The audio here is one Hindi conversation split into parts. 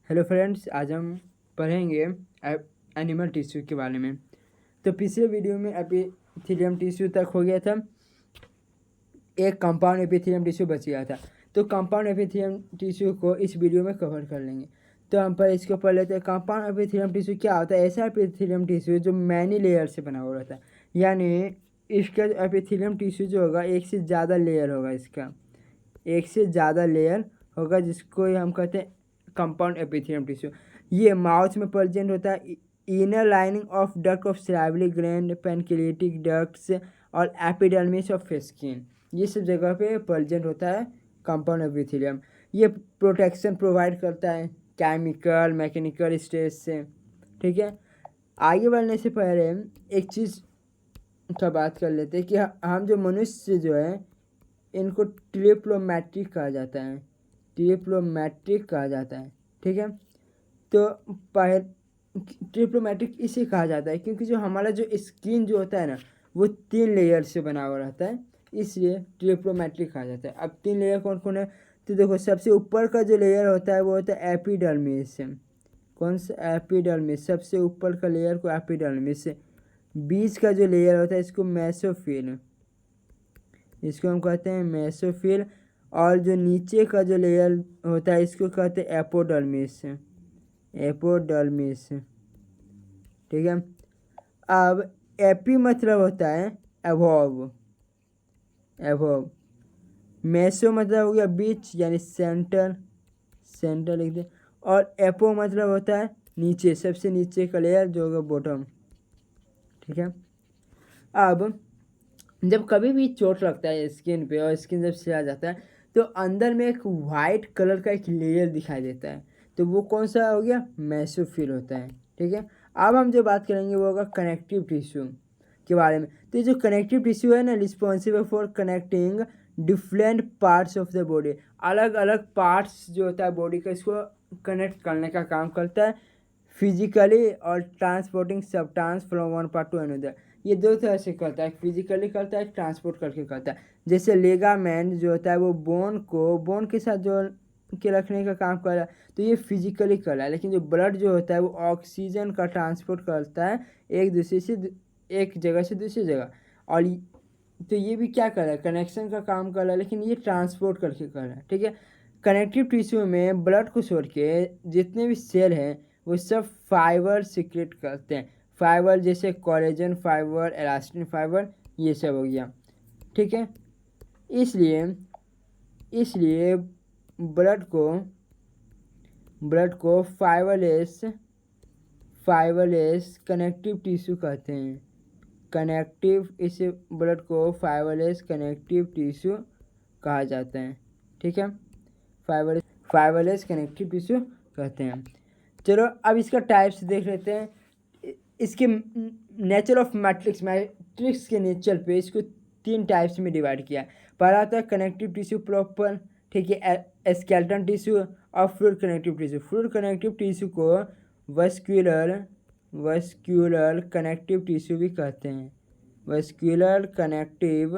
हेलो फ्रेंड्स, आज हम पढ़ेंगे एनिमल टिश्यू के बारे में। तो पिछले वीडियो में एपिथेलियम टिश्यू तक हो गया था, एक कंपाउंड एपिथेलियम टिश्यू बच गया था। तो कंपाउंड एपिथेलियम टिश्यू को इस वीडियो में कवर कर लेंगे। तो हम पर इसको पढ़ लेते हैं। कंपाउंड एपिथेलियम टिश्यू क्या होता है? ऐसा एपिथेलियम टिश्यू जो मैनी लेयर से बना हुआ रहता है, यानी इसका एपिथेलियम टिश्यू जो होगा एक से ज़्यादा लेयर होगा, इसका एक से ज़्यादा लेयर होगा, जिसको हम कहते हैं कंपाउंड एपिथेलियम टिश्यू। ये माउथ में प्रेजेंट होता है। Inner lining of duct of salivary gland, pancreatic ducts और एपिडर्मिस ऑफ स्किन, ये सब जगह पे प्रेजेंट होता है कंपाउंड एपिथेलियम। ये प्रोटेक्शन प्रोवाइड करता है केमिकल मैकेनिकल स्टेज से। ठीक है, आगे बढ़ने से पहले एक चीज़ का बात कर लेते हैं कि हम जो मनुष्य जो है इनको ट्रिप्लोमैट्रिक कहा जाता है, ट्रिप्लोमैट्रिक कहा जाता है। ठीक है, तो ट्रिप्लोमैट्रिक इसे कहा जाता है क्योंकि जो हमारा जो स्किन जो होता है ना, वो 3 लेयर से बना हुआ रहता है, इसलिए ट्रिप्लोमैट्रिक कहा जाता है। अब 3 लेयर कौन कौन है? तो देखो, सबसे ऊपर का जो लेयर होता है वो होता है एपिडर्मिस। कौन सा? एपिडर्मिस। सबसे ऊपर का लेयर को एपिडर्मिस। बीच का जो लेयर होता है इसको मेसोफिल, इसको हम कहते हैं मेसोफिल। और जो नीचे का जो लेयर होता है इसको कहते हैं एपोडर्मिस, एपोडर्मिस। ठीक है, अब एपी मतलब होता है अबव, अबव। मेसो मतलब हो गया बीच, यानी सेंटर, सेंटर लिख दे। और एपो मतलब होता है नीचे, सबसे नीचे का लेयर जो होगा बॉटम। ठीक है, अब जब कभी भी चोट लगता है स्किन पे और स्किन जब सिला जाता है तो अंदर में एक वाइट कलर का एक लेयर दिखाई देता है, तो वो कौन सा हो गया? मेसोफिल होता है। ठीक है, अब हम जो बात करेंगे वो होगा कनेक्टिव टिश्यू के बारे में। तो ये जो कनेक्टिव टिश्यू है ना, responsible for connecting different parts of the body. अलग अलग पार्ट्स जो होता है बॉडी का, इसको कनेक्ट करने का काम करता है फिजिकली, और transporting substance from one part two another. ये दो तरह से करता है, फिजिकली करता है, ट्रांसपोर्ट करके करता है। जैसे लेगामेंट जो होता है वो बोन के साथ जोड़ के रखने का काम कर रहा है, तो ये फिजिकली कर रहा है। लेकिन जो ब्लड जो होता है वो ऑक्सीजन का ट्रांसपोर्ट करता है एक जगह से दूसरी जगह। और तो ये भी क्या कर रहा है? कनेक्शन का काम कर रहा है, लेकिन ये ट्रांसपोर्ट करके कर रहा है। ठीक है, कनेक्टिव टिश्यू में ब्लड को छोड़ के जितने भी सेल हैं वो सब फाइबर सीक्रेट करते हैं। फाइबर जैसे कोलेजन फाइबर, एलास्टिन फाइबर, ये सब हो गया। ठीक है, इसलिए इसलिए ब्लड को फाइबरलेस कनेक्टिव टिश्यू कहते हैं। इसे ब्लड को फाइबरलेस कनेक्टिव टिश्यू कहा जाता है। ठीक है, फाइबरलेस कनेक्टिव टिश्यू कहते हैं। चलो अब इसका टाइप्स देख लेते हैं। इसके नेचर ऑफ मैट्रिक्स के नेचर पे इसको 3 टाइप्स में डिवाइड किया है। पहला था कनेक्टिव टिश्यू प्रॉपर, ठीक है, स्केलेटन टिश्यू और fluid connective tissue. Fluid connective tissue को वस्क्यूलर कनेक्टिव टिश्यू भी कहते हैं, वस्क्यूलर कनेक्टिव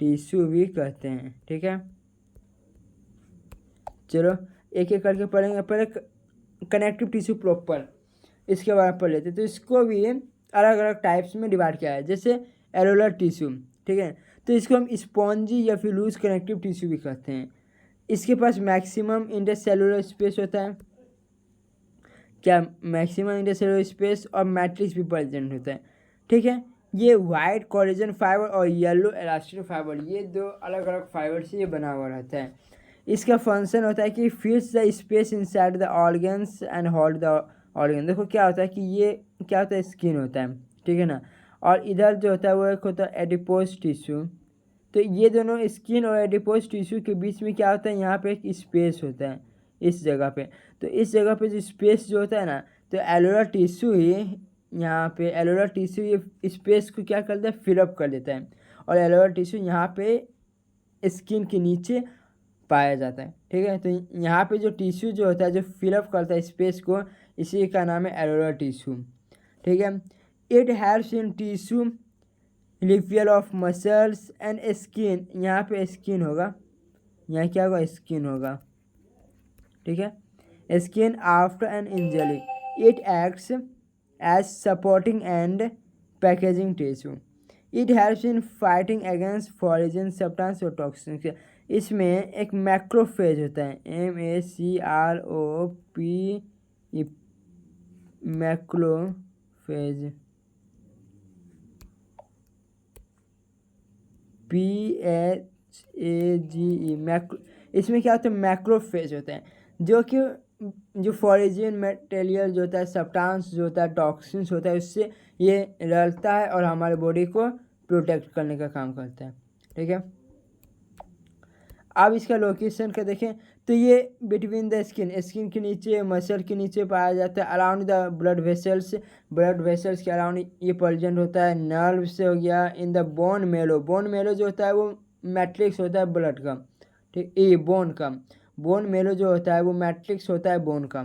टिश्यू भी कहते हैं। ठीक है, चलो एक एक करके पढ़ेंगे। पहले कनेक्टिव टिश्यू प्रॉपर, इसके बारे में पढ़ लेते हैं। तो इसको भी अलग अलग टाइप्स में डिवाइड किया है। जैसे एलोलर टिश्यू, ठीक है, तो इसको हम स्पॉन्जी या फिर लूज कनेक्टिव टिश्यू भी कहते हैं। इसके पास मैक्सिमम इंटरसेलुलर स्पेस होता है, क्या मैक्सिमम इंटरसेलुलर स्पेस और मैट्रिक्स भी प्रेजेंट होता है। ठीक है, ये वाइट कोलेजन फाइबर और येलो एलास्टिन फाइबर, ये 2 अलग अलग फाइबर से ये बना हुआ रहता है। इसका फंक्शन होता है कि फिल्स the space inside the organs and hold the organ. देखो क्या होता है कि ये क्या होता है? स्किन होता है, ठीक है ना, और इधर जो होता है वो एक होता है एडिपोज टिश्यू। तो ये दोनों स्किन और एडिपोज टिश्यू के बीच में क्या होता है? यहाँ पे एक स्पेस होता है इस जगह पे। तो इस जगह पे जो स्पेस जो होता है ना, तो एलोलर टिश्यू ही यहाँ पे एलोलर टिश्यू ये स्पेस को क्या करता है? फिलअप कर देता है। और एलोलर टिश्यू यहाँ पे स्किन के नीचे पाया जाता है। ठीक है, तो यहाँ पे जो टिश्यू जो होता है जो फिलअप करता है स्पेस को, इसी का नाम है एलोलर टिश्यू। ठीक है, it helps in tissue repair of muscles and skin. यहाँ पे स्किन होगा, यहाँ क्या होगा? स्किन होगा। ठीक है, skin after an injury. It acts as supporting and packaging tissue. It helps in fighting against foreign substance और toxins. इसमें एक मैक्रोफेज होता है, MACROP, मैक्रोफेज, PHAGE, मैक्रो। इसमें क्या होता है, मैक्रोफेज होता है जो कि जो फॉरेजियन मटेरियल जो होता है, सब्सटेंस जो होता है, टॉक्सिन्स होता है, उससे ये लड़ता है और हमारे बॉडी को प्रोटेक्ट करने का काम करता है। ठीक है, अब इसका लोकेशन का देखें तो ये बिटवीन द स्किन के नीचे, मसल के नीचे पाया जाता है, अराउंड द ब्लड वेसल्स के अराउंड ये प्रेजेंट होता है। नर्व से हो गया, इन द बोन मेरो जो होता है वो मैट्रिक्स होता है ब्लड का, ठीक, ये बोन मेरो जो होता है वो मैट्रिक्स होता है बोन का।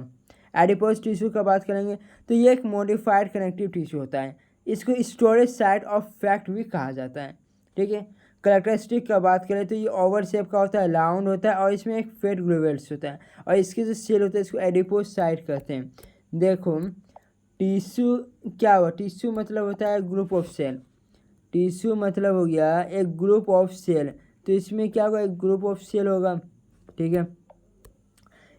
एडिपोज टिश्यू का बात करेंगे तो ये एक मॉडिफाइड कनेक्टिव टिश्यू होता है, इसको स्टोरेज साइट ऑफ फैट भी कहा जाता है। ठीक है, करेक्टरिस्टिक का बात करें तो ये ओवल शेप का होता है, राउंड होता है और इसमें एक फेट ग्लोवेल्स होता है और इसके जो सेल होता है इसको एडिपोज साइट कहते हैं। देखो टिश्यू क्या हुआ, टिश्यू मतलब होता है ग्रुप ऑफ सेल, टिश्यू मतलब हो गया एक ग्रुप ऑफ सेल, तो इसमें क्या होगा, एक ग्रुप ऑफ सेल होगा। ठीक है,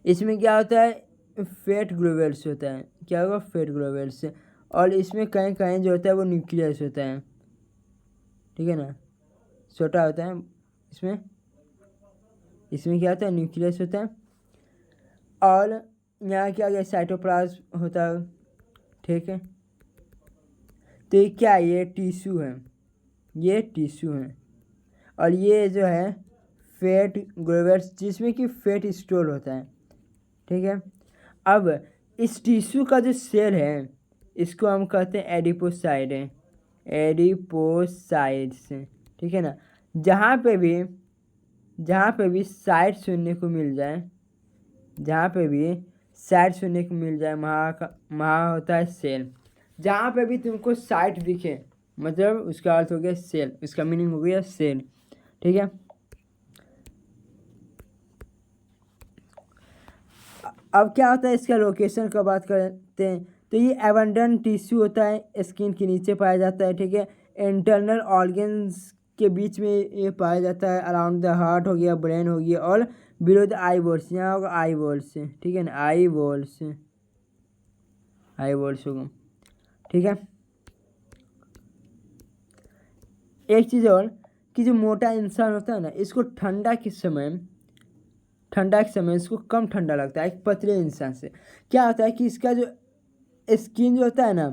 इसमें क्या होता है, फेट ग्लोवेल्स होता है, क्या होगा, फेट ग्लोवेल्स, और इसमें कहीं कहीं जो होता है वो न्यूक्लियस होता है। ठीक है ना, छोटा होता है, इसमें क्या होता है, न्यूक्लियस होता है, और यहाँ क्या गया, साइटोप्लाज्म होता है। ठीक है, तो ये क्या है, ये टिश्यू है, ये टिश्यू है, और ये जो है फैट ग्लोवेल्स जिसमें कि फैट स्टोर होता है। ठीक है, अब इस टिश्यू का जो सेल है इसको हम कहते हैं एडिपोसाइड है, एडिपोसाइड्स। ठीक है ना, जहाँ पे भी साइड सुनने को मिल जाए, वहाँ होता है सेल। जहाँ पे भी तुमको साइट दिखे मतलब उसका अर्थ हो गया सेल, उसका मीनिंग हो गया सेल। ठीक है, अब क्या होता है, इसका लोकेशन का बात करते हैं तो ये एबंडेंट टिश्यू होता है, स्किन के नीचे पाया जाता है। ठीक है, इंटरनल ऑर्गन्स के बीच में ये पाया जाता है, अराउंड द हार्ट हो गया, ब्रेन हो गया, और बिलो द आई बॉल्स, यहाँ होगा आई बॉल्स। ठीक है ना, आई बॉल्स होगा। ठीक है, एक चीज़ और कि जो मोटा इंसान होता है ना, इसको ठंडा के समय इसको कम ठंडा लगता है एक पतले इंसान से। क्या होता है कि इसका जो स्किन जो होता है ना,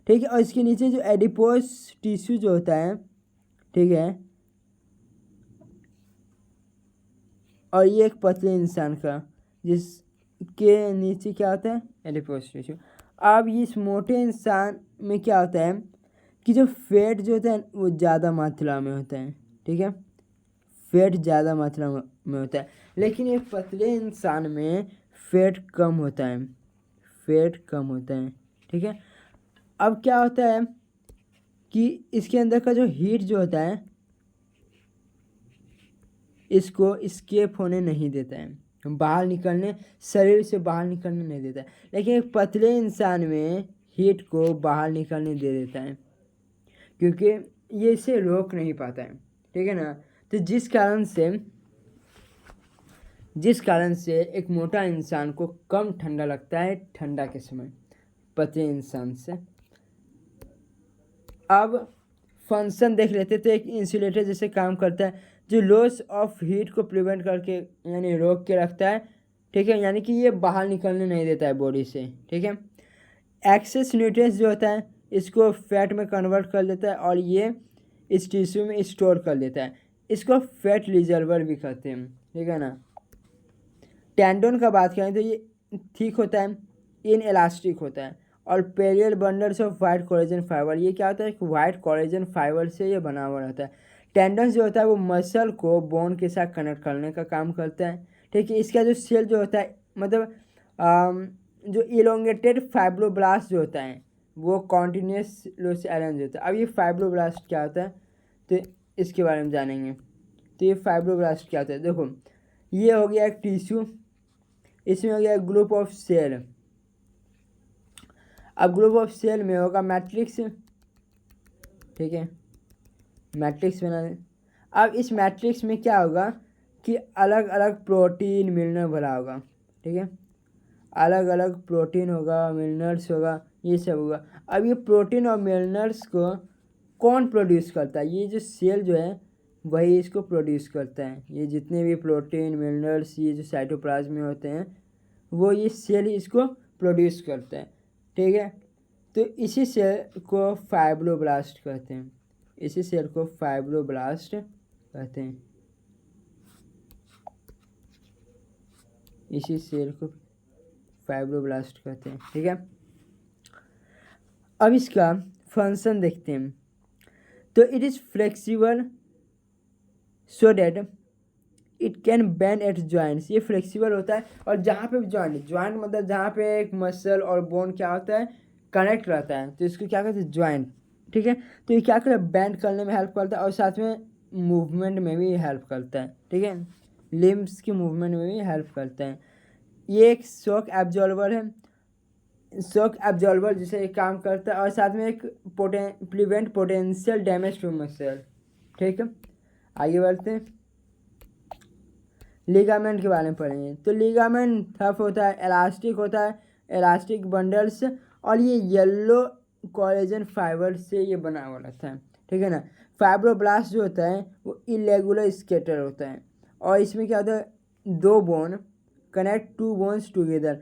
ठीक है, और इसके नीचे जो एडिपोज टिश्यू जो होता है, ठीक है, और ये एक पतले इंसान का जिसके नीचे क्या होता है, एडिपोज टिश्यू। अब इस मोटे इंसान में क्या होता है कि जो फैट जो होता है वो ज़्यादा मात्रा में होता है। ठीक है, फैट ज़्यादा मात्रा में होता है, लेकिन एक पतले इंसान में फैट कम होता है, ठीक है, अब क्या होता है कि इसके अंदर का जो हीट जो होता है इसको एस्केप होने नहीं देता है, शरीर से बाहर निकलने नहीं देता है, लेकिन एक पतले इंसान में हीट को बाहर निकलने दे देता है क्योंकि ये इसे रोक नहीं पाता है। ठीक है ना, तो जिस कारण से एक मोटा इंसान को कम ठंडा लगता है ठंडा के समय पतले इंसान से। अब फंक्शन देख लेते थे, एक इंसुलेटर जैसे काम करता है जो लॉस ऑफ हीट को प्रिवेंट करके यानी रोक के रखता है। ठीक है, यानी कि ये बाहर निकलने नहीं देता है बॉडी से। ठीक है, एक्सेस न्यूट्रिएंट्स जो होता है इसको फैट में कन्वर्ट कर देता है और ये इस टिश्यू में स्टोर कर देता है, इसको फैट रिजर्वर भी कहते हैं। ठीक है ना, टेंडन का बात करें तो ये ठीक होता है, इन इलास्टिक होता है, और पेरियल bundles of white collagen fibre, ये क्या होता है कि वाइट कोलेजन फाइबर से ये बना हुआ रहता है। टेंडन जो होता है वो मसल को बोन के साथ कनेक्ट करने का काम करता है। ठीक है, इसका जो सेल जो होता है मतलब जो इलोंगेटेड फाइब्रोब्लास्ट जो होता है वो कॉन्टिन्यूस लोस अरेंज होता है। अब ये फाइब्रोब्लास्ट क्या होता है तो इसके बारे में जानेंगे। तो ये फाइब्रोब्लास्ट क्या होता है, देखो ये हो गया एक टिश्यू, इसमें हो गया ग्रुप ऑफ सेल। अब ग्रुप ऑफ सेल में होगा मैट्रिक्स, ठीक है, मैट्रिक्स बना दें। अब इस मैट्रिक्स में क्या होगा कि अलग अलग प्रोटीन मिलना भरा होगा, ठीक है, अलग अलग प्रोटीन होगा, मिनरल्स होगा, ये सब होगा। अब ये प्रोटीन और मिनरल्स को कौन प्रोड्यूस करता है? ये जो सेल जो है वही इसको प्रोड्यूस करता है। ये जितने भी प्रोटीन मिनरल्स ये जो साइटोप्लाज्म में होते हैं वो ये सेल इसको प्रोड्यूस करते हैं, ठीक है। तो इसी सेल को फाइब्रोब्लास्ट कहते हैं, इसी सेल को फाइब्रोब्लास्ट कहते हैं, इसी सेल को फाइब्रोब्लास्ट कहते हैं, ठीक है। अब इसका फंक्शन देखते हैं। तो it is flexible so that it can bend at joints. ये फ्लेक्सिबल होता है और जहाँ पे भी जॉइंट मतलब जहाँ पे एक मसल और बोन क्या होता है कनेक्ट रहता है, तो इसको क्या कहते हैं जॉइंट, ठीक है। तो ये क्या करता है बैंड करने में हेल्प करता है और साथ में मूवमेंट में भी हेल्प करता है, ठीक है, लिम्स की मूवमेंट में भी हेल्प करता है। ये एक शॉक एब्जॉर्बर है, शॉक एब्जॉर्बर जिसे एक काम करता है और साथ में एक prevent potential damage to muscle, ठीक है। आगे बढ़ते हैं, लिगामेंट के बारे में पढ़ेंगे। तो लिगामेंट टफ होता है, इलास्टिक होता है, इलास्टिक बंडल्स, और ये येलो कोलेजन फाइबर से ये बना हुआ रहता है, ठीक है ना। फाइब्रोब्लास्ट जो होता है वो इरेगुलर स्केटर होता है और इसमें क्या होता है दो bone connect to bones together.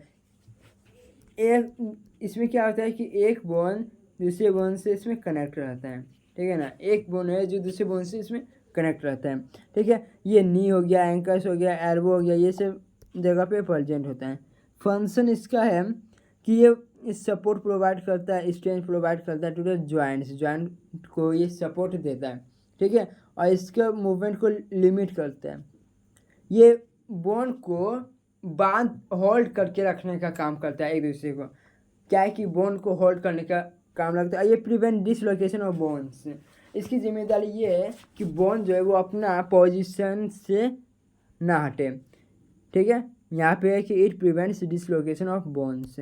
एक इसमें क्या होता है कि एक बोन दूसरे बोन से इसमें कनेक्ट रहता है, ठीक है ना, एक बोन है जो दूसरे बोन से इसमें कनेक्ट रहता है, ठीक है। ये नी हो गया, एंकल्स हो गया, एल्बो हो गया, ये सब जगह पे प्रेजेंट होता है। फंक्शन इसका है कि ये सपोर्ट प्रोवाइड करता है, स्ट्रेंथ प्रोवाइड करता है टू द जॉइंट्स, जॉइंट को ये सपोर्ट देता है, ठीक है, और इसके मूवमेंट को लिमिट करता है। ये बोन को बांध होल्ड करके रखने का काम करता है एक दूसरे को, क्या है कि बोन को होल्ड करने का काम लगता है। ये प्रिवेंट डिसलोकेशन ऑफ बोन्स, इसकी जिम्मेदारी ये है कि बोन जो है वो अपना पोजीशन से ना हटे, ठीक है। यहाँ पे है कि it prevents dislocation of bones.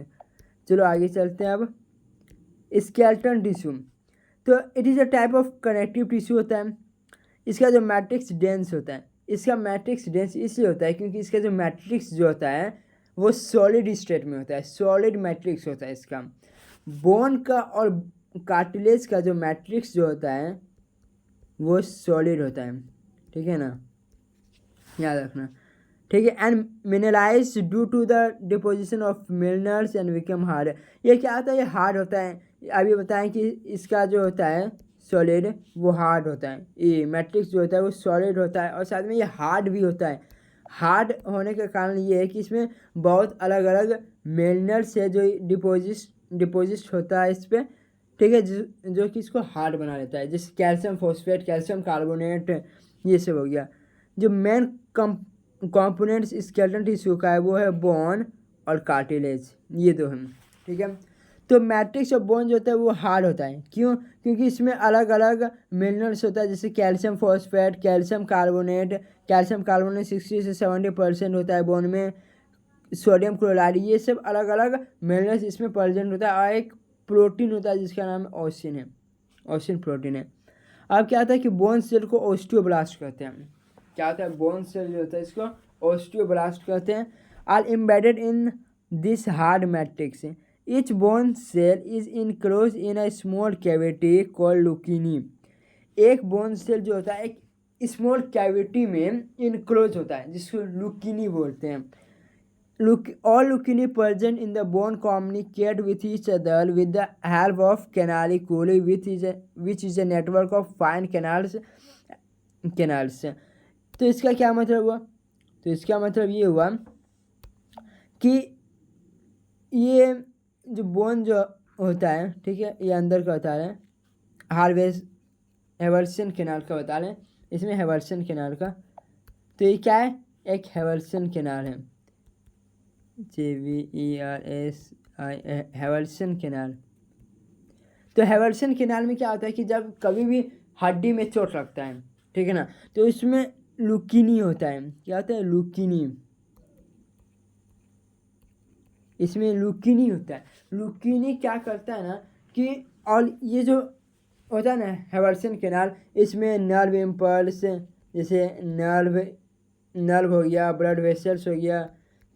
चलो आगे चलते हैं। अब स्केलेटन टिश्यू, तो it is a type of connective tissue होता है। इसका जो मैट्रिक्स डेंस होता है, इसका मैट्रिक्स डेंस इसलिए होता है क्योंकि इसका जो मैट्रिक्स जो होता है वो सॉलिड स्टेट में होता है, सॉलिड मैट्रिक्स होता है इसका। बोन का और कार्टिलेज का जो मैट्रिक्स जो होता है वो सॉलिड होता है, ठीक है ना, याद रखना, ठीक है। And mineralize due to the deposition of minerals and become hard. ये क्या होता है, ये हार्ड होता है। अभी बताएं कि इसका जो होता है सॉलिड वो हार्ड होता है, ये मैट्रिक्स जो होता है वो सॉलिड होता है और साथ में ये हार्ड भी होता है। हार्ड होने का कारण ये है कि इसमें बहुत अलग अलग मिनरल्स है जो डिपोजिट होता है इस पर, ठीक है, जो कि इसको हार्ड बना लेता है, जैसे कैल्शियम फॉस्फेट, कैल्शियम कार्बोनेट, ये सब हो गया। जो मेन कंपोनेंट्स स्केलेटन टिश्यू का है वो है बोन और कार्टिलेज, ये दो हैं, ठीक है। तो मैट्रिक्स और बोन जो होता है वो हार्ड होता है, क्यों? क्योंकि इसमें अलग अलग मिनरल्स होता है, जैसे कैल्शियम फॉस्फेट, कैल्शियम कार्बोनेट 60 से 70% होता है बोन में, सोडियम क्लोराइड, ये सब अलग अलग मिनरल्स इसमें प्रेजेंट होता है। और एक प्रोटीन होता है जिसका नाम ऑसिन है, ऑसिन प्रोटीन है। अब क्या होता है कि बोन सेल को ओस्टियोब्लास्ट कहते हैं। क्या होता है, बोन सेल जो होता है इसको ओस्टियोब्लास्ट कहते हैं। Are embedded in this hard matrix, each bone cell is enclose in a small cavity called lacunae. एक बोन सेल जो होता है एक स्मॉल कैविटी में इनक्लोज होता है जिसको लुकीनी बोलते हैं। All Lucini present in the bone communicate with each other with the help of canaliculi, which is a network of fine canals. तो इसका क्या मतलब हुआ? तो इसका मतलब ये हुआ कि ये जो बोन जो होता है, ठीक है, ये अंदर का बता रहे हैं, हेवर्सन कैनाल का बता रहे हैं, इसमें हेवर्सन कैनाल का। तो ये क्या है, एक हेवर्सन कैनाल है, JVERSI, हेवर्सन कैनाल। तो हेवर्सन कैनाल में क्या होता है कि जब कभी भी हड्डी में चोट लगता है, ठीक है ना, तो इसमें लुकीनी होता है। क्या होता है, लुकीनी, इसमें लुकीनी होता है। लुकीनी क्या करता है ना कि और ये जो होता है ना हेवर्सन कैनाल, इसमें नर्व इम्पल्स जैसे नर्व हो गया, ब्लड वेसल्स हो गया,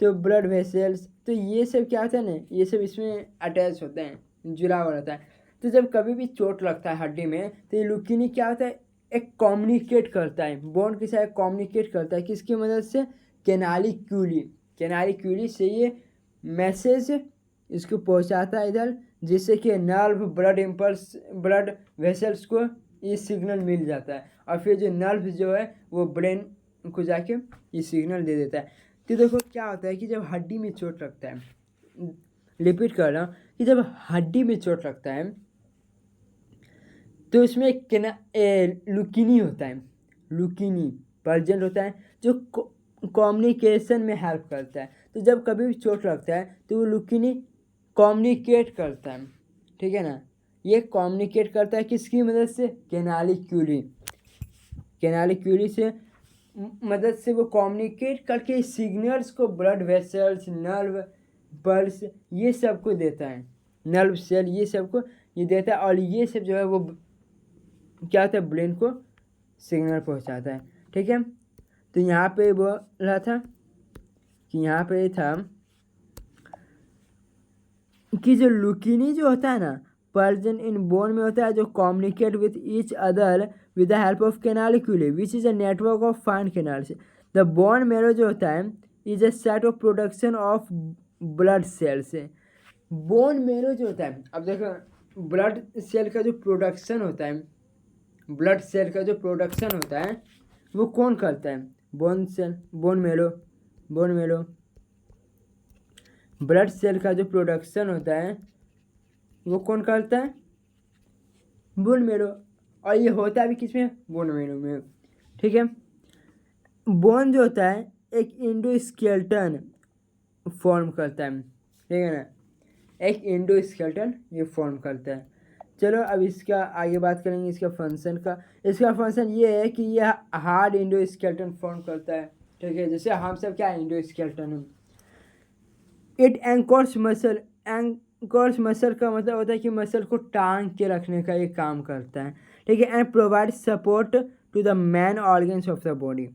तो ब्लड वेसल्स तो ये सब क्या होता है ना, ये सब इसमें अटैच होते हैं, जुड़ा हुआ रहता है। तो जब कभी भी चोट लगता है हड्डी में तो ये लुकीनी क्या होता है, एक कम्युनिकेट करता है, बोन के साथ कम्युनिकेट करता है किसकी मदद से, कैनालिक्यूली से ये मैसेज इसको पहुंचाता है इधर, जिससे कि नर्व ब्लड वेसल्स को ये सिग्नल मिल जाता है, और फिर जो नर्व जो है वो ब्रेन को जाके ये सिग्नल दे देता है। तो देखो क्या होता है कि जब हड्डी में चोट लगता है, रिपीट कर रहा हूँ कि जब हड्डी में चोट लगता है तो इसमें लुकीनी होता है, लुकीनी पर्जेंट होता है जो कम्युनिकेशन में हेल्प करता है। तो जब कभी भी चोट लगता है तो वो लुकीनी कम्युनिकेट करता है, ठीक है ना। ये कम्युनिकेट करता है किसकी मदद से, कैनालिक्यूली से मदद से वो कम्युनिकेट करके सिग्नल्स को ब्लड वेसल्स, नर्व पल्स ये सब को देता है, नर्व सेल ये सब को ये देता है, और ये सब जो है वो क्या होता है, ब्रेन को सिग्नल पहुंचाता है, ठीक है। तो यहाँ पे बोला था कि यहाँ पे था कि जो लुकीनी जो होता है ना पर्जन इन बोन में होता है, जो communicate with each other with the help of canaliculi which is a network of fine canals. The bone marrow जो होता है is a set of production of blood cells. Bone marrow जो होता है, अब देखो ब्लड सेल का जो प्रोडक्शन होता है, ब्लड सेल का जो प्रोडक्शन होता है वो कौन करता है, बोन मेरो ब्लड सेल का जो प्रोडक्शन होता है वो कौन करता है, बोन मेरो, और ये होता भी किसमें, बोन मेरो में, ठीक है। बोन जो होता है एक इंडोस्केलेटन फॉर्म करता है, ठीक है ना, एक इंडोस्केलेटन ये फॉर्म करता है। चलो अब इसका आगे बात करेंगे इसका फंक्शन का। इसका फंक्शन ये है कि यह हार्ड इंडोस्केलेटन फॉर्म करता है, ठीक है, जैसे हम सब क्या इंडोस्केलेटन है। इट एंकर्स मसल का मतलब होता है कि मसल को टांग के रखने का ये काम करता है, ठीक है। And provide support to the main organs of the body.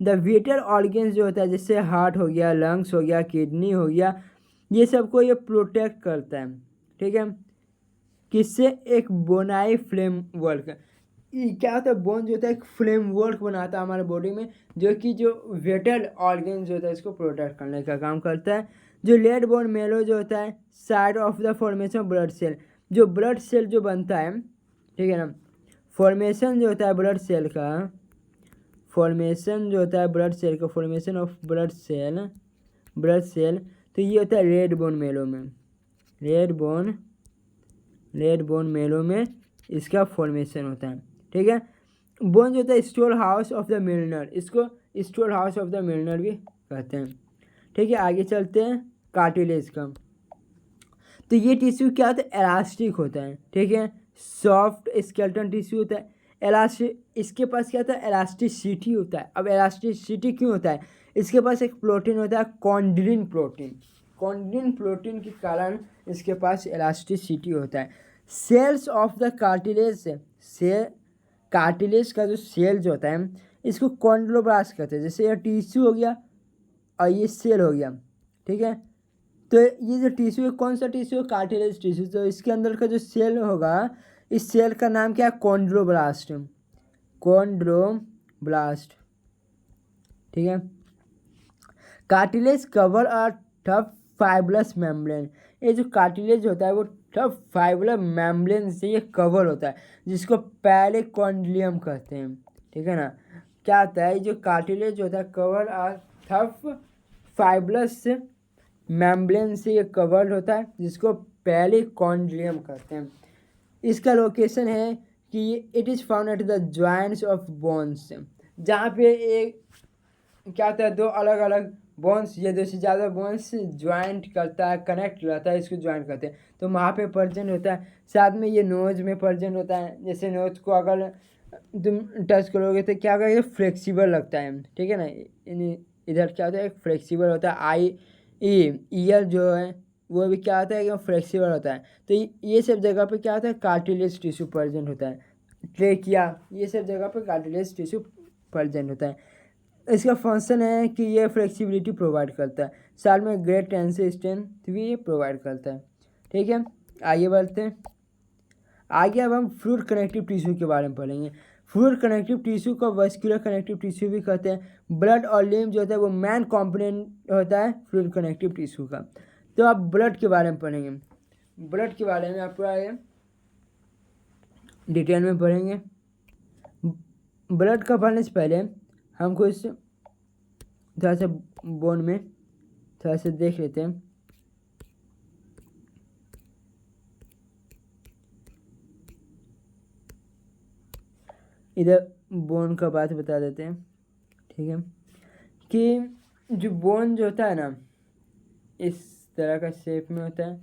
The vital organs जो होता है जैसे हार्ट हो गया, लंग्स हो गया, किडनी हो गया, ये सबको ये प्रोटेक्ट करता है, ठीक है। किससे, एक बोनाई फ्रेमवर्क, क्या होता है, बोन जो होता है एक फ्रेमवर्क बनाता है हमारे बॉडी में, जो कि जो विटल ऑर्गन जो होता है इसको प्रोटेक्ट करने का काम करता है। जो लेड बोन मेरो जो होता है side of the formation blood cell, जो ब्लड सेल जो बनता है, ठीक है ना, फॉर्मेशन जो होता है ब्लड सेल का, फॉर्मेशन जो होता है ब्लड सेल का, फॉर्मेशन ऑफ ब्लड सेल, तो ये होता है रेड बोन मेरो में, रेड बोन मेरो में इसका फॉर्मेशन होता है, ठीक है। बोन जो होता है storehouse of the mineral, इसको storehouse of the mineral भी कहते हैं, ठीक है। आगे चलते हैं कार्टिलेज का। तो ये टिश्यू क्या होता है, एलास्टिक होता है, ठीक है, सॉफ्ट स्केलेटन टिश्यू होता है, एलास्टिक, इसके पास क्या होता है, एलास्टिसिटी होता है। अब एलास्टिसिटी क्यों होता है, इसके पास एक प्रोटीन होता है कॉन्ड्रिन प्रोटीन के कारण इसके पास एलास्टिसिटी होता है। सेल्स ऑफ द कार्टिलेज का जो सेल जो होता है इसको कॉन्ड्रोब्लास्ट कहते हैं, जैसे ये टिश्यू हो गया और ये सेल हो गया, ठीक है। तो ये जो टिश्यू है कौन सा टिश्यू है, कार्टिलेज टिश्यू, तो इसके अंदर का जो सेल होगा इस सेल का नाम क्या है, कॉन्ड्रोब्लास्ट, ठीक है। Cartilage cover a tough fibrous membrane, ये जो कार्टिलेज होता है वो टफ फाइब्रस मेम्ब्रेन से ये कवर होता है, जिसको पेरिकॉन्डिलियम कहते हैं, ठीक है ना। क्या होता है, जो कार्टिलेज होता है cover a tough fibrous membrane से ये कवर्ड होता है, जिसको पेरिकॉन्डिलियम कहते हैं। इसका लोकेशन है कि it is found at the joints of bones, जहाँ पे एक क्या होता है, दो अलग अलग बोन्स या दो से ज़्यादा बोन्स ज्वाइंट करता है, कनेक्ट रहता है, इसको ज्वाइंट करते हैं, तो वहाँ पे पर्जेंट होता है। साथ में ये नोज में पर्जेंट होता है, जैसे नोज को अगर तुम टच करोगे तो क्या होगा, ये फ्लेक्सिबल लगता है, ठीक है ना। इधर क्या होता है, फ्लेक्सिबल होता है। आई ईयर जो है वो भी क्या होता है कि फ्लेक्सिबल होता है। तो ये सब जगह पे क्या होता है, कार्टिलेज टिश्यू प्रेजेंट होता है। ट्रेकिया, ये सब जगह पे कार्टिलेज टिश्यू प्रेजेंट होता है। इसका फंक्शन है कि ये फ्लेक्सिबिलिटी प्रोवाइड करता है, साथ में ग्रेट टेंसिल स्ट्रेंथ भी प्रोवाइड करता है। ठीक है, आगे बढ़ते हैं। आगे अब हम फ्लूइड कनेक्टिव टिश्यू के बारे में पढ़ेंगे। फ्लूइड कनेक्टिव टिश्यू को वस्कुलर कनेक्टिव टिश्यू भी कहते हैं। ब्लड और लिम्फ जो होता है वो मेन कंपोनेंट होता है फ्लूइड कनेक्टिव टिश्यू का। तो आप ब्लड के बारे में पढ़ेंगे। ब्लड के बारे में आप पूरा डिटेल में पढ़ेंगे। ब्लड का पढ़ने से पहले हम कुछ थोड़ा सा बोन में थोड़ा सा देख लेते हैं। इधर बोन का बात बता देते हैं। ठीक है, कि जो बोन जो होता है ना, इस तरह का शेप में होता है।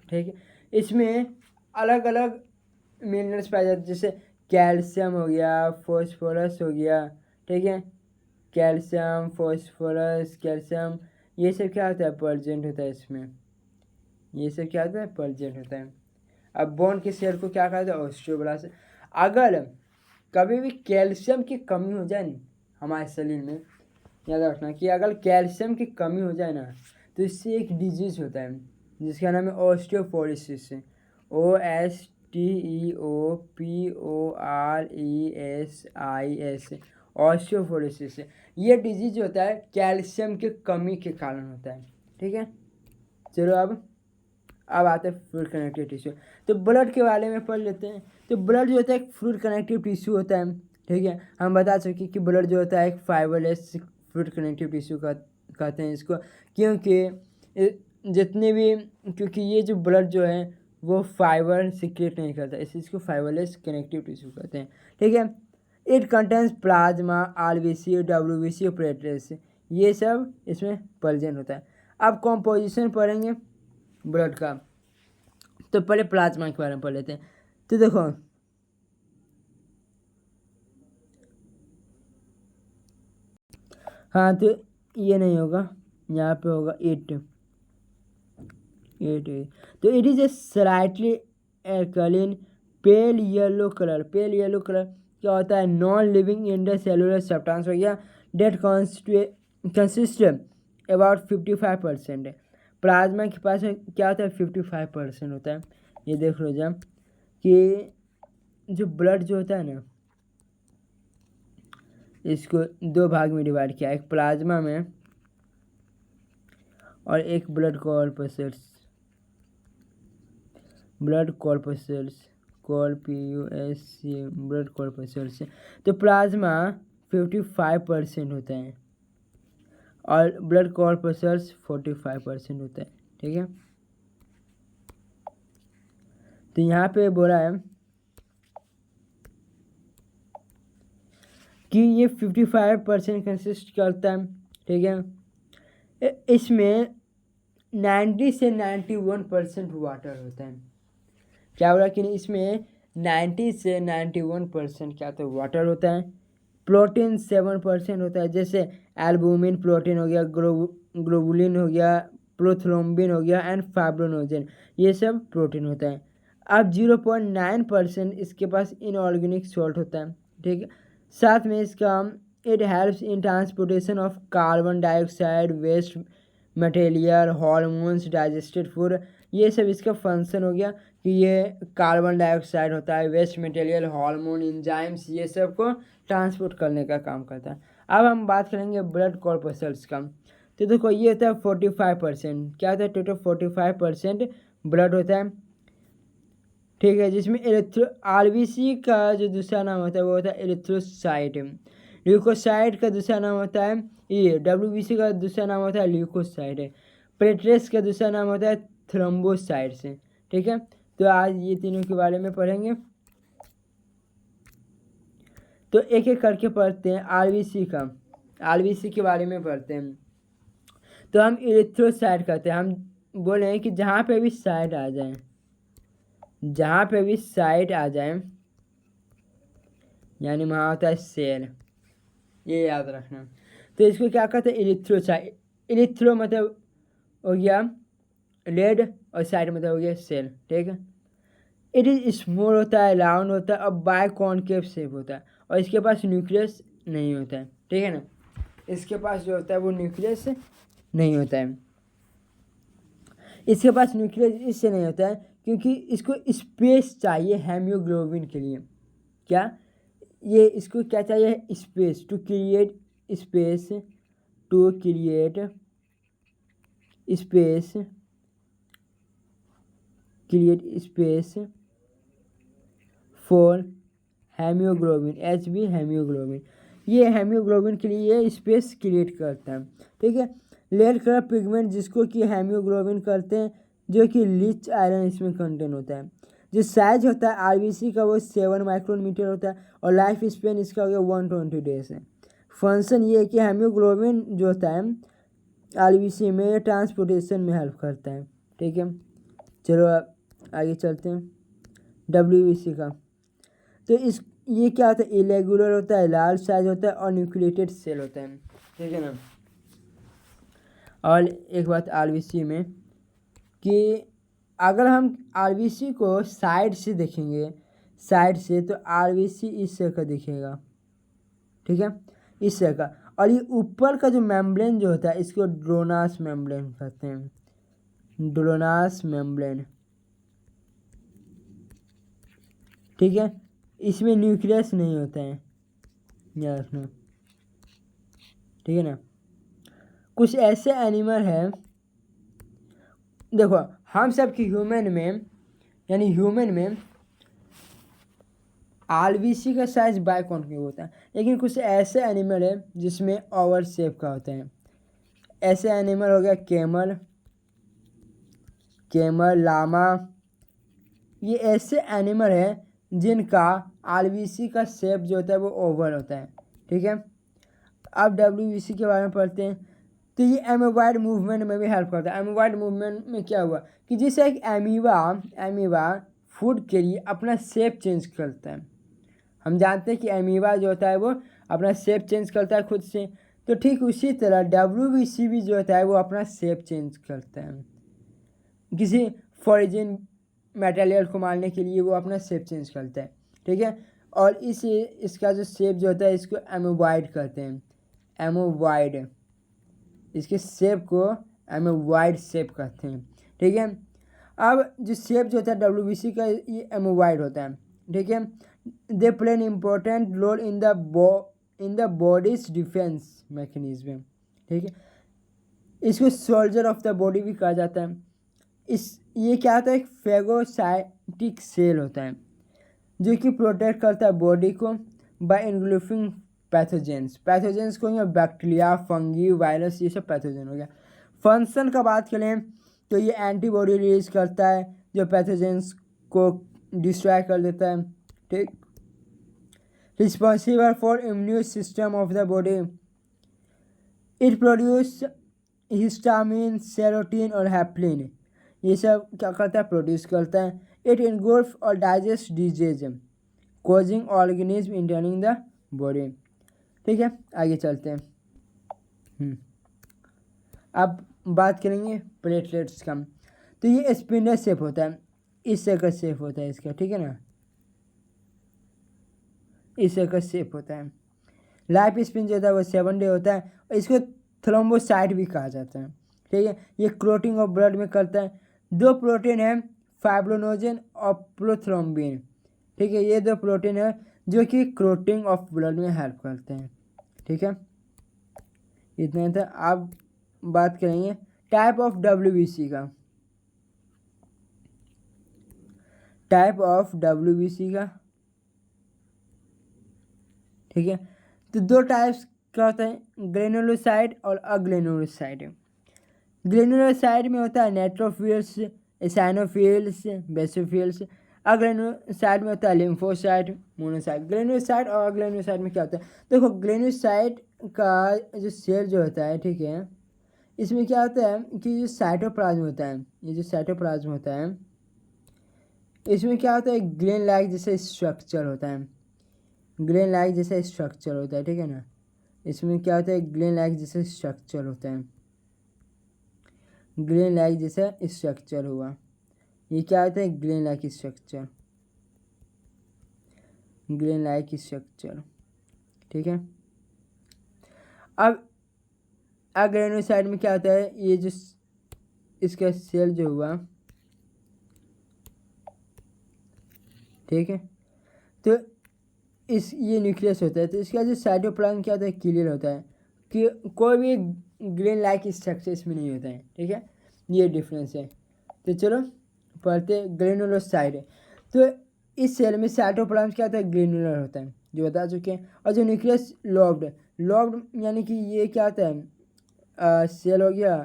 ठीक है, इसमें अलग अलग मिनरल्स पाए जाते हैं, जैसे कैल्शियम हो गया, फॉस्फोरस हो गया। ठीक है, कैल्शियम, फॉस्फोरस, कैल्शियम, ये सब क्या होता है, प्रेजेंट होता है इसमें। ये सब क्या होता है, प्रेजेंट होता है। अब बोन के सेल को क्या कहते हैं, ऑस्टियोब्लास्ट। अगर कभी भी कैल्शियम की कमी हो जाए ना हमारे शरीर में, याद रखना कि अगर कैल्शियम की कमी हो जाए ना तो इससे एक डिजीज होता है जिसका नाम है ऑस्टियोपोरोसिस। OSTEOPORESIS, osteoporosis. ये डिजीज होता है कैल्शियम की कमी के कारण होता है। ठीक है, चलो अब आते हैं फ्लूइड कनेक्टिव टिश्यू। तो ब्लड के बारे में पढ़ लेते हैं। तो ब्लड जो होता है एक फ्लूइड कनेक्टिव टिश्यू होता है। ठीक है, हम बता सकें कि ब्लड जो होता है एक फाइबरलेस फ्लूइड कनेक्टिव टिश्यू का कहते हैं इसको, जितने भी क्योंकि ये जो ब्लड जो है वो फाइबर सिक्रेट नहीं करता, इस चीज़ को फाइबरलेस कनेक्टिव टिश्यू कहते हैं। ठीक है, it contains plasma, RBC, WBC, platelets, ये सब इसमें प्रेजेंट होता है। अब कॉम्पोजिशन पढ़ेंगे ब्लड का। तो पहले प्लाज्मा के बारे में पढ़ लेते हैं। तो देखो, हाँ, तो ये नहीं होगा, यहाँ पे होगा 8 तो it is a slightly alkaline pale yellow colour. Pale yellow colour क्या होता है, नॉन लिविंग इंटरसेलुलर सब्सटेंस हो गया डेट कंसिस्ट अबाउट 55%। प्लाज्मा के पास क्या होता है, 55% होता है। ये देख लो जब कि जो ब्लड जो होता है ना, इसको दो भाग में डिवाइड किया, एक प्लाज्मा में और एक blood corpuscles. Blood corpuscles, PUSC, blood corpuscles. तो प्लाज्मा 55% होता है और ब्लड कॉर्पसेल्स 45% होता है। ठीक है, तो यहाँ पे बोला है कि ये 55% कंसिस्ट करता है। ठीक है, इसमें 90 से 91% वाटर होता है। क्या बोला कि इसमें 90 से 91% क्या होता है, वाटर होता है। प्रोटीन 7% होता है, जैसे एल्बुमिन प्रोटीन हो गया, ग्लोबुलिन हो गया, प्रोथ्रोम्बिन हो गया एंड फाइब्रोनोजन, ये सब प्रोटीन होता है। अब 0.9% इसके पास इनऑर्गेनिक सॉल्ट होता है। ठीक है, साथ में इसका it helps in transportation of carbon dioxide, waste material, hormones, digested food, ये सब इसका फंक्शन हो गया कि ये कार्बन डाइऑक्साइड होता है, वेस्ट मटेरियल, हार्मोन, एंजाइम्स, ये सब को ट्रांसपोर्ट करने का काम करता है। अब हम बात करेंगे ब्लड कॉर्पसेल्स का। तो देखो, ये होता है 45%। क्या होता है, टोटल 45% ब्लड होता है। ठीक है, जिसमें आरबीसी का जो दूसरा नाम होता है वो होता है एरिथ्रोसाइट। ल्यूकोसाइट का दूसरा नाम होता है ये, डब्ल्यूबीसी का दूसरा नाम होता है ल्यूकोसाइट। प्लेटलेट्स का दूसरा नाम होता है थ्रोम्बोसाइट्स। ठीक है, तो आज ये तीनों के बारे में पढ़ेंगे। तो एक एक करके पढ़ते हैं। आरबीसी के बारे में पढ़ते हैं। तो हम एरिथ्रोसाइट कहते हैं, हम बोले हैं कि जहाँ पे भी साइट आ जाए, जहाँ पे भी साइट आ जाए यानी वहाँ होता है सेल, ये याद रखना। तो इसको क्या कहते हैं, इरिथ्रोसाइट। इरिथ्रो मतलब हो गया लेड और साइड में हो गया सेल, ठीक है। इट इज स्मॉल होता है, राउंड होता है और बाय कॉनकेव शेप होता है और इसके पास न्यूक्लियस नहीं होता है, ठीक है ना। इसके पास जो होता है वो न्यूक्लियस नहीं होता है। इसके पास न्यूक्लियस इससे नहीं होता है क्योंकि इसको स्पेस चाहिए हेमोग्लोबिन के लिए। क्या ये इसको क्या चाहिए? Space, to create space, to create space, create space for haemoglobin, HB haemoglobin. ये हेमोग्लोबिन के लिए ये स्पेस क्रिएट करता है, ठीक है। लेड कलर पिगमेंट जिसको कि हेमोग्लोबिन करते हैं, जो कि रिच आयरन इसमें कंटेन होता है। जो साइज होता है RBC का वो 7 माइक्रोमीटर होता है और लाइफ स्पेन इसका हो गया 120 डेज है। फंक्शन ये है कि हेमोग्लोबिन जो होता है RBC में ट्रांसपोर्टेशन में हेल्प करता है, ठीक है। चलो आगे चलते हैं। WBC का तो इस ये क्या होता है? इरेगुलर होता है, लार्ज साइज होता है और न्यूक्लिएटेड सेल होता है, ठीक है ना। और एक बात RBC में कि अगर हम RBC को साइड से देखेंगे, साइड से, तो RBC इस तरह का दिखेगा, ठीक है, इस तरह का। और ये ऊपर का जो मेम्ब्रेन जो होता है इसको ड्रोनास मेम्ब्रेन कहते हैं, ड्रोनास मेम्ब्रेन, ठीक है। इसमें न्यूक्लियस नहीं होता है, याद रखना, ठीक है ना। कुछ ऐसे एनिमल हैं, देखो हम सब की ह्यूमन में, यानी ह्यूमन में RBC का साइज बाइकॉन्केव होता है, लेकिन कुछ ऐसे एनिमल है जिसमें ओवल शेप का होता है। ऐसे एनिमल हो गया कैमल, लामा। ये ऐसे एनिमल हैं जिनका RBC का शेप जो होता है वो ओवल होता है, ठीक है। अब WBC के बारे में पढ़ते हैं। तो ये एमोबाइड मूवमेंट में भी हेल्प करता है। एमोबाइड मूवमेंट में क्या हुआ कि जैसे एक एमीबा फूड के लिए अपना शेप चेंज करता है। हम जानते हैं कि एमीबा जो होता है वो अपना शेप चेंज करता है खुद से, तो ठीक उसी तरह WBC भी जो होता है वो अपना शेप चेंज करता है। किसी फॉरिजिन मटेरियल को मारने के लिए वो अपना शेप चेंज करता है, ठीक है। और इसका जो शेप जो होता है इसको एमोबाइड कहते हैं, एमोबाइड। इसके शेप को एमोबाइड शेप कहते हैं, ठीक है। अब जो शेप जो होता है WBC का ये एमोबाइड होता है, ठीक है। They play an important role in the body's defence mechanism, ठीक है। इसको सोल्जर ऑफ द बॉडी भी कहा जाता है। ये क्या होता है? एक फेगोसाइटिक सेल होता है जो कि प्रोटेक्ट करता है बॉडी को बाय इनग्लूफिंग पैथोजेंस को, या बैक्टीरिया, फंगी, वायरस, ये सब पैथोजन हो गया। फंक्शन का बात करें तो ये एंटीबॉडी रिलीज करता है जो पैथोजेंस को डिस्ट्रॉय कर देता है, ठीक। Responsible for immune system of the body. It produce histamine, serotonin और हैप्लिन, ये सब क्या करता है? प्रोड्यूस करता है। इट इनगोल्फ और digest disease causing organism entering the body, ठीक है। आगे चलते हैं। अब बात करेंगे प्लेटलेट्स का। तो ये स्पिंडल शेप होता है, इस तरह का शेप होता है इसका, ठीक है ना, इस तरह का शेप होता है। लाइफ स्पिन जो होता है वो 7 डे होता है और इसको थ्रोम्बोसाइट भी कहा जाता है, ठीक है। ये क्लोटिंग ऑफ ब्लड में करता है। 2 प्रोटीन है, फाइब्रोनोजन और प्रोथ्रोम्बिन, ठीक है। ये 2 प्रोटीन है जो कि क्लोटिंग ऑफ ब्लड में हेल्प करते हैं, ठीक है। इतना था। आप बात करेंगे टाइप ऑफ WBC का, टाइप ऑफ WBC का, ठीक है। तो 2 टाइप्स क्या होता है? ग्रेनुलोसाइट और अग्रेनुलोसाइट। ग्रेनुलोसाइट में होता है नेट्रोफिल्स, एसाइनोफिल्स, बेसोफिल्स। अग्रेनुलोसाइट में होता है लिम्फोसाइट, मोनोसाइट। ग्रेनुलोसाइट और अग्रेनुलोसाइट में क्या होता है? देखो ग्रेनुलोसाइट का जो सेल जो होता है, ठीक है, इसमें क्या होता है कि जो साइटोप्लाज्म होता है, ये जो साइटोप्लाज्म होता है इसमें क्या होता है? ग्रेन लाइक जैसा स्ट्रक्चर होता है, ग्रेन लाइक जैसा स्ट्रक्चर होता है, ठीक है ना। इसमें क्या होता है? ग्रेन लाइक जैसा स्ट्रक्चर होता है। ग्रेन लाइक जैसा स्ट्रक्चर हुआ। ये क्या होता है? Grain like structure, grain like structure. ठीक है। अब अग्रेनोसाइड में क्या होता है? ये जो इसका सेल जो हुआ, ठीक है, तो ये न्यूक्लियस होता है। तो इसका जो साइटोप्लाज्म क्या होता है? क्लियर होता है कि कोई भी ग्रेन लाइक स्ट्रक्चर इसमें नहीं होता है। ठीक है, ये डिफरेंस है। तो चलो पढ़ते ग्रेनुलोसाइड। तो इस सेल में साइटोप्लाज्म क्या होता है? ग्रेनुलर होता है, जो बता चुके हैं। और जो न्यूक्लियस लॉब्ड, लॉब्ड यानी कि ये क्या होता है? सेल हो गया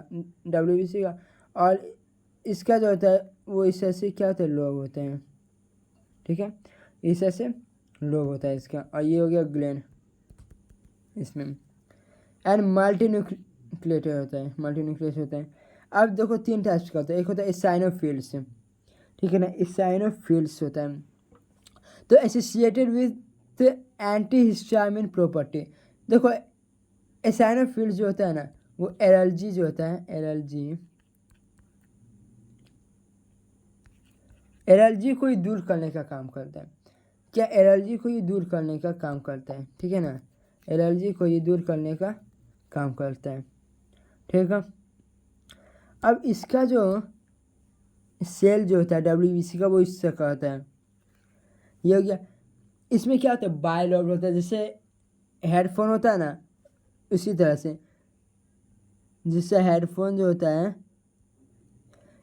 WBC का, और इसका जो होता है वो इस से क्या होता है? लोब होते हैं। ठीक है, इस से लोब होता है इसका। और ये हो गया ग्लैंड इसमें। एंड मल्टी न्यूक्लिएटेड होता है, मल्टी न्यूक्लियस होता है। अब देखो 3 टाइप्स का होता है। एक होता है साइनोफिल्स, ठीक है ना, साइनोफिल्स होता है तो associated with anti histamine property. देखो साइनोफिल्स जो होता है ना, वो एलर्जी जो होता है, एलर्जी को ही दूर करने का काम करता है। क्या? एलर्जी को ही दूर करने का काम करता है। ठीक है ना, एलर्जी को ही दूर करने का काम करता है। ठीक है। अब इसका जो सेल जो होता है WBC का, वो इससे कहता है। ये हो गया। इसमें क्या होता है? बायलॉब्ड होता है, जैसे हेडफोन होता है ना, उसी तरह से, जिससे हेडफोन जो होता है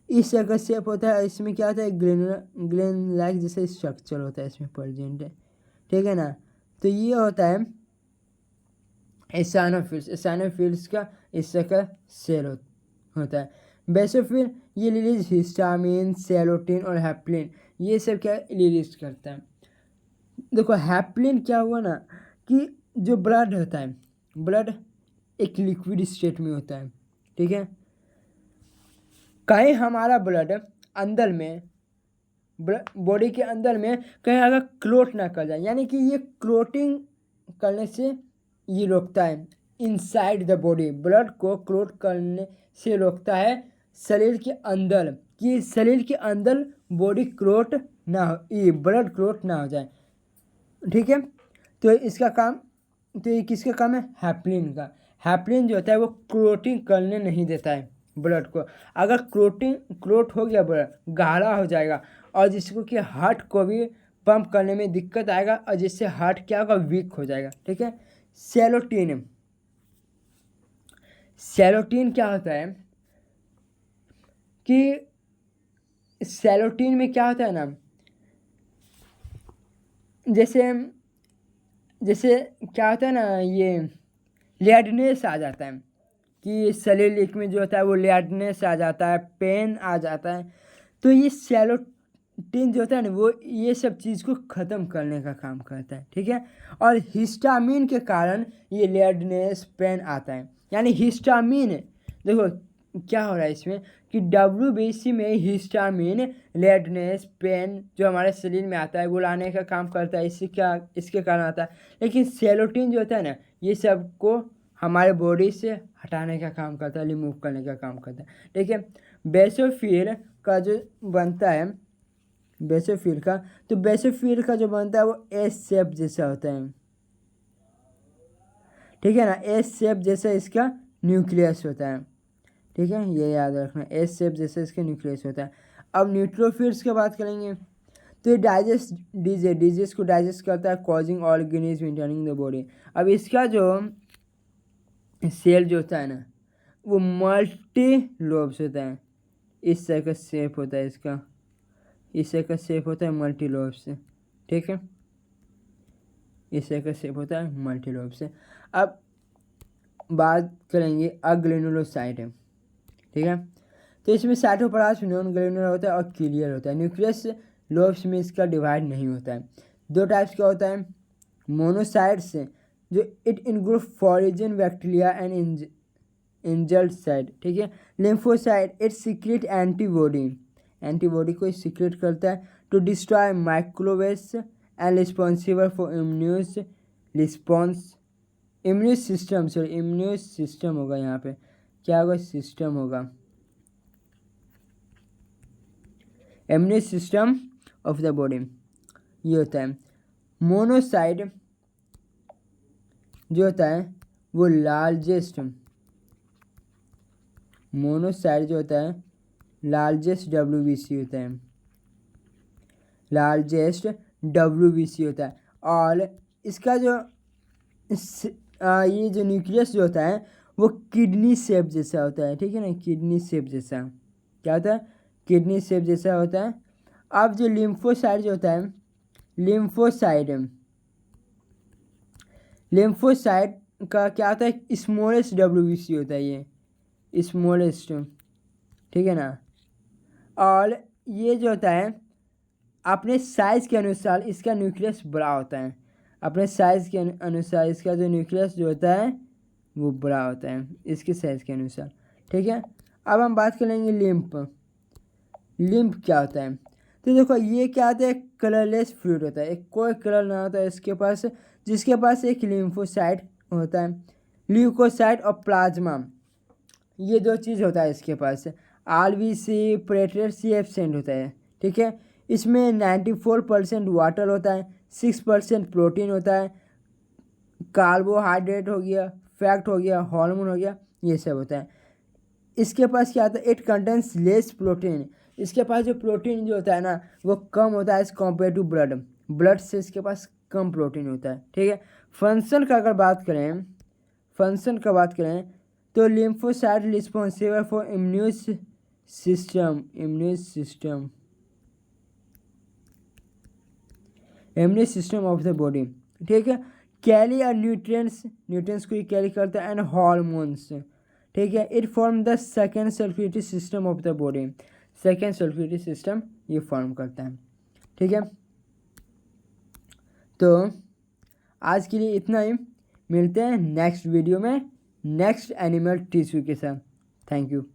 इस तरह का शेप होता है। इसमें क्या होता है? ग्रेन लाइक जैसे स्ट्रक्चर होता है इसमें प्रेजेंट है। ठीक है ना, तो ये होता है एसानोफिल्स। एसानोफिल्स का इस तरह का सेल होता है। बेसोफिल ये रिलीज हिस्टामिन, सेरोटिन और हैप्लिन, ये सब क्या रिलीज करता है? देखो हैप्लिन क्या हुआ ना, कि जो ब्लड होता है, ब्लड एक लिक्विड स्टेट में होता है। ठीक है, कहीं हमारा ब्लड अंदर में, बॉडी के अंदर में कहीं अगर क्लोट ना कर जाए, यानी कि ये क्लोटिंग करने से ये रोकता है। इनसाइड द बॉडी ब्लड को क्लोट करने से रोकता है शरीर के अंदर, कि शरीर के अंदर बॉडी क्लोट ना हो, ये ब्लड क्लोट ना हो जाए। ठीक है, तो इसका काम, तो ये किसका काम है? हैप्लिन का। हैप्लिन जो होता है वो क्लोटिंग करने नहीं देता है ब्लड को। अगर क्लोट हो गया, ब्लड गाढ़ा हो जाएगा, और जिसको कि हार्ट को भी पंप करने में दिक्कत आएगा, और जिससे हार्ट क्या होगा? वीक हो जाएगा। ठीक है। सेरोटिन, सेरोटिन क्या होता है कि सेरोटिन में क्या होता है ना, जैसे क्या होता है ना, ये लेडनेस आ जाता है, कि शरीर में जो होता है वो लेडनेस आ जाता है, पेन आ जाता है। तो ये सेरोटिन जो होता है ना, वो ये सब चीज़ को ख़त्म करने का काम करता है। ठीक है, और हिस्टामिन के कारण ये लेडनेस, पेन आता है। यानी हिस्टामिन, देखो क्या हो रहा है इसमें, कि WBC में हिस्टामिन लेडनेस, पेन जो हमारे शरीर में आता है वो लाने का काम करता है, इसके कारण आता है। लेकिन सेरोटिन जो होता है ना, ये सब को हमारे बॉडी से हटाने का काम करता है, रिमूव करने का काम करता है। ठीक है। बेसोफिल का जो बनता है, बेसोफिल का, तो बेसोफिल का जो बनता है वो एस शेप जैसा होता है। ठीक है ना, एस शेप जैसा इसका न्यूक्लियस होता है। ठीक है, ये याद रखना, एस शेप जैसे इसके न्यूक्लियस होता है। अब न्यूट्रोफिल्स की बात करेंगे, तो ये डिजीज को डाइजेस्ट करता है, causing organism entering the body. अब इसका जो सेल जो होता है ना, वो मल्टी लोब्स होता है, इस तरह का शेप होता है इसका, इस तरह का शेप होता है मल्टी लोब से। ठीक है, इस तरह का शेप होता है मल्टी लोब से। अब बात करेंगे अग्रेनुलोसाइट है। ठीक है, तो इसमें साइटोप्लाज्म नॉन ग्रेनुलर होता है और क्लियर होता है। न्यूक्लियस लोब्स में इसका डिवाइड नहीं होता है। 2 टाइप्स का होता है। मोनोसाइट्स जो it include foreign bacteria and injured side. ठीक है। Lymphocyte it secrete antibody, antibody को सीक्रेट करता है to destroy microwaves and responsible for immune response, immune system होगा यहाँ पे, क्या होगा? सिस्टम होगा। Immune system of the body ये होता है। मोनोसाइट जो होता है वो लार्जेस्ट, मोनोसाइट जो होता है लार्जेस्ट WBC होता है, लार्जेस्ट WBC होता है। और इसका जो ये जो न्यूक्लियस जो होता है वो किडनी शेप जैसा होता है, ठीक है ना, किडनी शेप जैसा। क्या होता है? किडनी शेप जैसा होता है। अब जो लिम्फोसाइट जो होता है, लिम्फोसाइट का क्या होता है? स्मॉलेस्ट WBC होता है ये, स्मॉलेस्ट, ठीक है ना। और ये जो होता है अपने साइज़ के अनुसार इसका न्यूक्लियस बड़ा होता है, अपने साइज़ के अनुसार इसका जो न्यूक्लियस जो होता है वो बड़ा होता है इसके साइज़ के अनुसार, ठीक है। अब हम बात करेंगे लिम्फ क्या होता है। तो देखो ये क्या होता है? कलरलेस फ्लूइड होता है, एक कोई कलर ना होता है इसके पास, जिसके पास एक लिम्फोसाइट होता है, ल्यूकोसाइट और प्लाज्मा, ये दो चीज़ होता है इसके पास। RBC प्लेटलेट्स ये एब्सेंट होता है, ठीक है। इसमें 94% वाटर होता है, 6% प्रोटीन होता है, कार्बोहाइड्रेट हो गया, फैट हो गया, हार्मोन हो गया, ये सब होता है। इसके पास क्या होता है? इट कंटेंस लेस प्रोटीन, इसके पास जो प्रोटीन जो होता है ना वो कम होता है एज कम्पेयर टू ब्लड से इसके पास कम प्रोटीन होता है, ठीक है। फंक्शन का अगर बात करें, फंक्शन का बात करें तो lymphocyte responsible for immune system of the body, ठीक है। कैरी और न्यूट्रिएंट्स को कैरी करता है, एंड हार्मोन्स, ठीक है। It form the second circulatory system of the body, second circulatory system ये फॉर्म करता है, ठीक है। तो आज के लिए इतना ही, मिलते हैं नेक्स्ट वीडियो में नेक्स्ट एनिमल टिश्यू के साथ। Thank you.